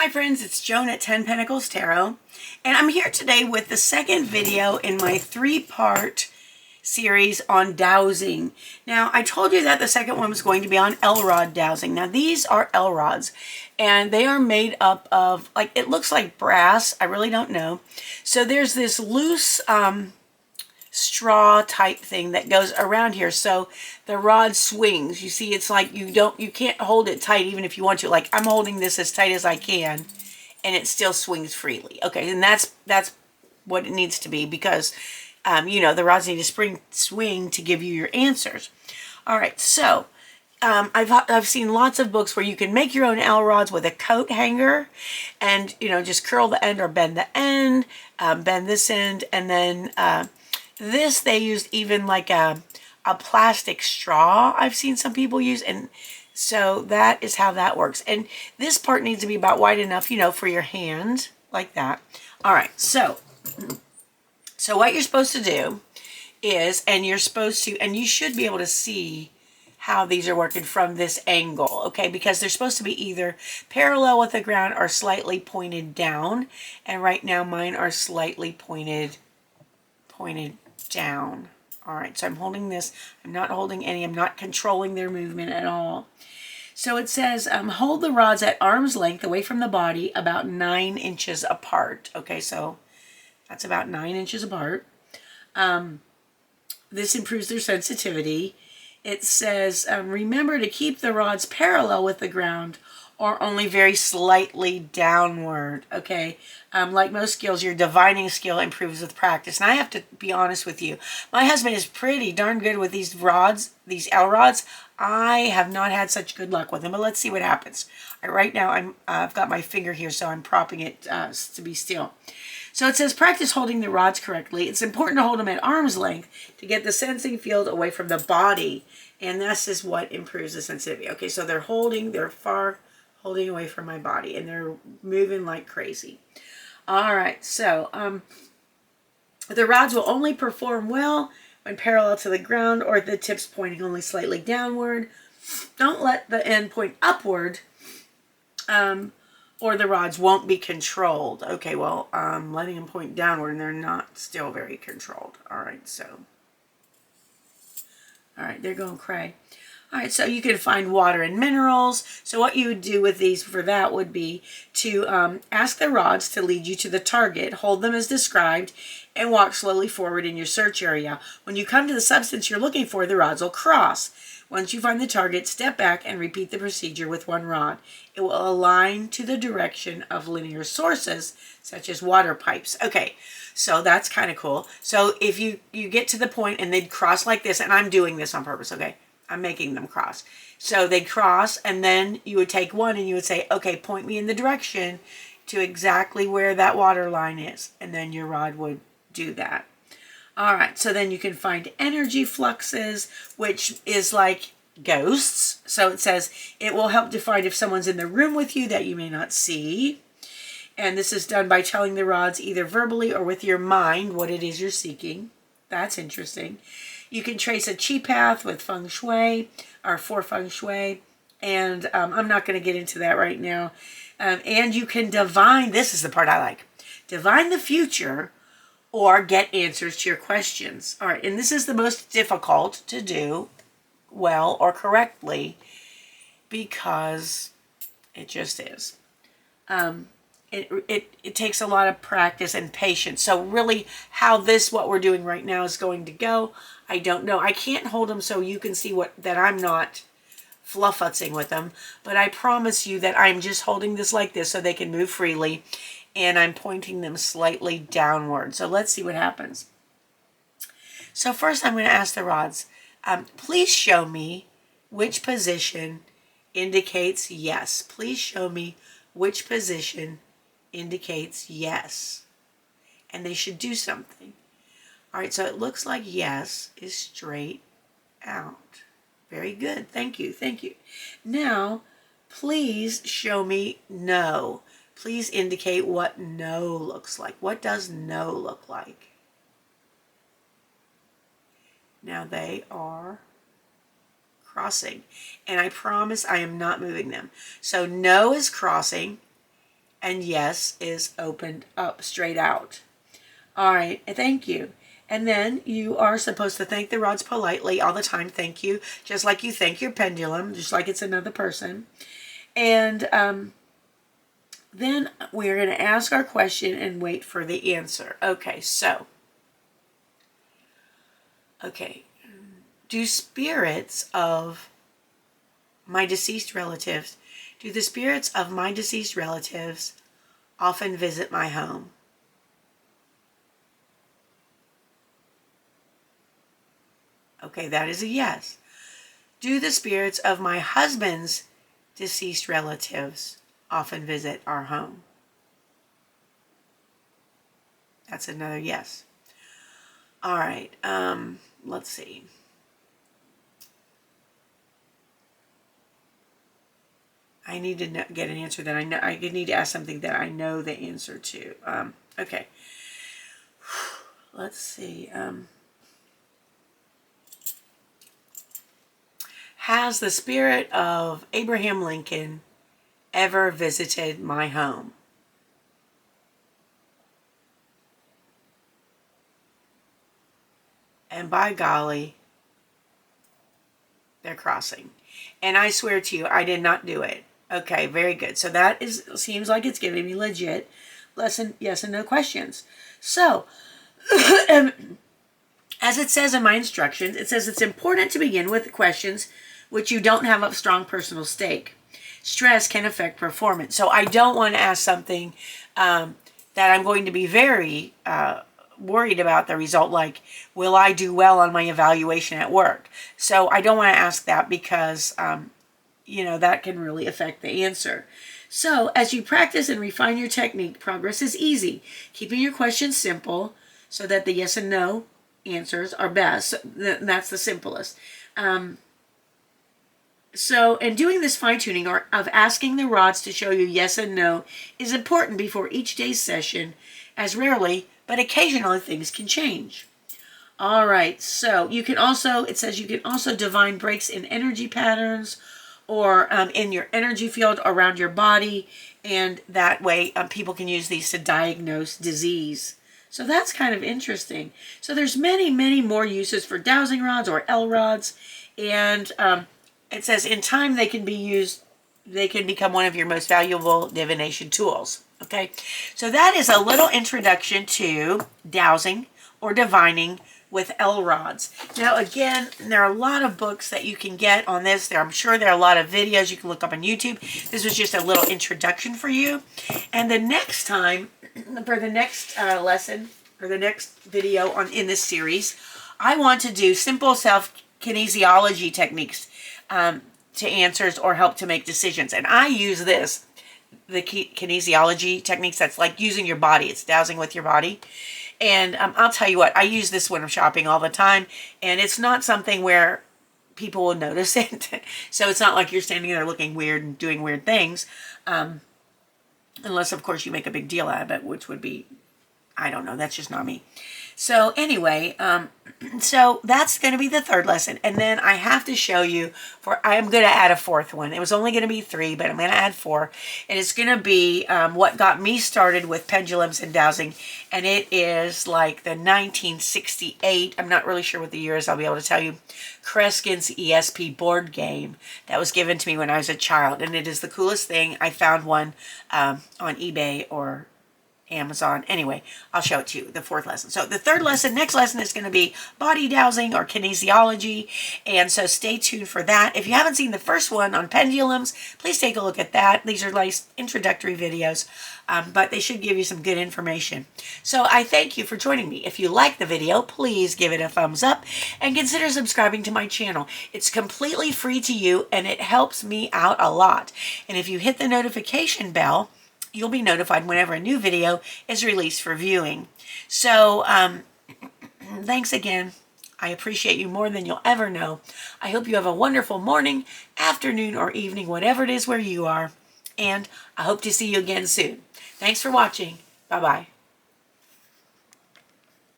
Hi friends, it's Joan at 10 Pentacles Tarot, and I'm here today with the second video in my three-part series on dowsing. Now, I told you that the second one was going to be on L-rod dowsing. Now, these are L-rods, and they are made up of, like, it looks like brass. I really don't know. So there's this loose straw type thing that goes around here, so the rod swings. You see, it's like you can't hold it tight even if you want to. Like, I'm holding this as tight as I can and it still swings freely. Okay, and that's what it needs to be, because you know, the rods need to swing to give you your answers. All right, so I've seen lots of books where you can make your own L-rods with a coat hanger, and you know, just curl the end or bend the end, bend this end, and then this, they used even like a plastic straw I've seen some people use, and so that is how that works. And this part needs to be about wide enough, you know, for your hand, like that. All right, so what you're supposed to do is, and you should be able to see how these are working from this angle, okay? Because they're supposed to be either parallel with the ground or slightly pointed down, and right now mine are slightly pointed down. All right, so I'm holding this. I'm not holding any. I'm not controlling their movement at all. So it says, hold the rods at arm's length away from the body, about 9 inches apart. Okay, so that's about 9 inches apart. This improves their sensitivity. It says, remember to keep the rods parallel with the ground or only very slightly downward, okay? Like most skills, your divining skill improves with practice. And I have to be honest with you. My husband is pretty darn good with these rods, these L-rods. I have not had such good luck with them, but let's see what happens. Right now, I've got my finger here, so I'm propping it to be still. So it says, practice holding the rods correctly. It's important to hold them at arm's length to get the sensing field away from the body. And this is what improves the sensitivity. Okay, so they're holding away from my body, and they're moving like crazy. All right, so the rods will only perform well when parallel to the ground or the tips pointing only slightly downward. Don't let the end point upward, or the rods won't be controlled. Okay, well, I'm letting them point downward, and they're not still very controlled. All right, so, all right, they're going cray. All right, so you can find water and minerals. So what you would do with these for that would be to ask the rods to lead you to the target, hold them as described, and walk slowly forward in your search area. When you come to the substance you're looking for, the rods will cross. Once you find the target, step back and repeat the procedure with one rod. It will align to the direction of linear sources, such as water pipes. Okay, so that's kind of cool. So if you get to the point and they'd cross like this, and I'm doing this on purpose, okay? I'm making them cross. So they cross, and then you would take one and you would say, okay, point me in the direction to exactly where that water line is. And then your rod would do that. All right, so then you can find energy fluxes, which is like ghosts. So it says it will help define if someone's in the room with you that you may not see. And this is done by telling the rods either verbally or with your mind what it is you're seeking. That's interesting. You can trace a chi path with feng shui, or for feng shui, and I'm not going to get into that right now. And you can divine, this is the part I like, divine the future or get answers to your questions. All right, and this is the most difficult to do well or correctly, because it just is. It takes a lot of practice and patience. So really how what we're doing right now is going to go, I don't know. I can't hold them so you can see that I'm not fluffutzing with them, but I promise you that I'm just holding this like this so they can move freely, and I'm pointing them slightly downward. So let's see what happens. So first I'm going to ask the rods, please show me which position indicates yes. Please show me which position indicates yes. And they should do something. All right, so it looks like yes is straight out. Very good. Thank you. Thank you. Now, please show me no. Please indicate what no looks like. What does no look like? Now they are crossing. And I promise I am not moving them. So no is crossing. and yes is opened up straight out. All right, thank you. And then you are supposed to thank the rods politely all the time. Thank you. Just like you thank your pendulum, just like it's another person. And then we're going to ask our question and wait for the answer. Okay, so. Okay. Do spirits of my deceased relatives, do the spirits of my deceased relatives often visit my home? Okay, that is a yes. Do the spirits of my husband's deceased relatives often visit our home? That's another yes. All right, let's see. I need to get an answer that I know. I need to ask something that I know the answer to. Okay. Let's see. Has the spirit of Abraham Lincoln ever visited my home? And by golly, they're crossing. And I swear to you, I did not do it. Okay, very good. So that seems like it's giving me legit lesson yes and no questions. So, as it says in my instructions, it says it's important to begin with questions which you don't have a strong personal stake. Stress can affect performance. So I don't want to ask something that I'm going to be very worried about the result, like, will I do well on my evaluation at work? So I don't want to ask that because, that can really affect the answer. So as you practice and refine your technique, progress is easy. Keeping your questions simple so that the yes and no answers are best. That's the simplest. And doing this fine-tuning of asking the rods to show you yes and no is important before each day's session, as rarely, but occasionally things can change. All right, so it says you can also divine breaks in energy patterns or in your energy field around your body, and that way people can use these to diagnose disease. So that's kind of interesting. So there's many, many more uses for dowsing rods or L-rods, and it says in time they can become one of your most valuable divination tools. Okay, so that is a little introduction to dowsing or divining with L-rods. Now again, there are a lot of books that you can get on this. I'm sure there are a lot of videos you can look up on YouTube. This was just a little introduction for you. And the next time, for the next lesson, or the next video in this series, I want to do simple self-kinesiology techniques to answers or help to make decisions. And I use the kinesiology techniques. That's like using your body. It's dowsing with your body. And I'll tell you what, I use this when I'm shopping all the time. And it's not something where people will notice it. So it's not like you're standing there looking weird and doing weird things. Unless, of course, you make a big deal out of it, which would be, I don't know, that's just not me. So anyway, so that's going to be the third lesson. And then I have to show you, I'm going to add a fourth one. It was only going to be 3, but I'm going to add 4. And it's going to be what got me started with pendulums and dowsing. And it is like the 1968, I'm not really sure what the year is, I'll be able to tell you, Kreskin's ESP board game that was given to me when I was a child. And it is the coolest thing. I found one on eBay or Amazon. Anyway, I'll show it to you, the 4th lesson. So the 3rd lesson, next lesson is going to be body dowsing or kinesiology. And so stay tuned for that. If you haven't seen the first one on pendulums, please take a look at that. These are like introductory videos, but they should give you some good information. So I thank you for joining me. If you like the video, please give it a thumbs up and consider subscribing to my channel. It's completely free to you and it helps me out a lot. And if you hit the notification bell, you'll be notified whenever a new video is released for viewing. So, thanks again. I appreciate you more than you'll ever know. I hope you have a wonderful morning, afternoon, or evening, whatever it is where you are. And I hope to see you again soon. Thanks for watching. Bye-bye.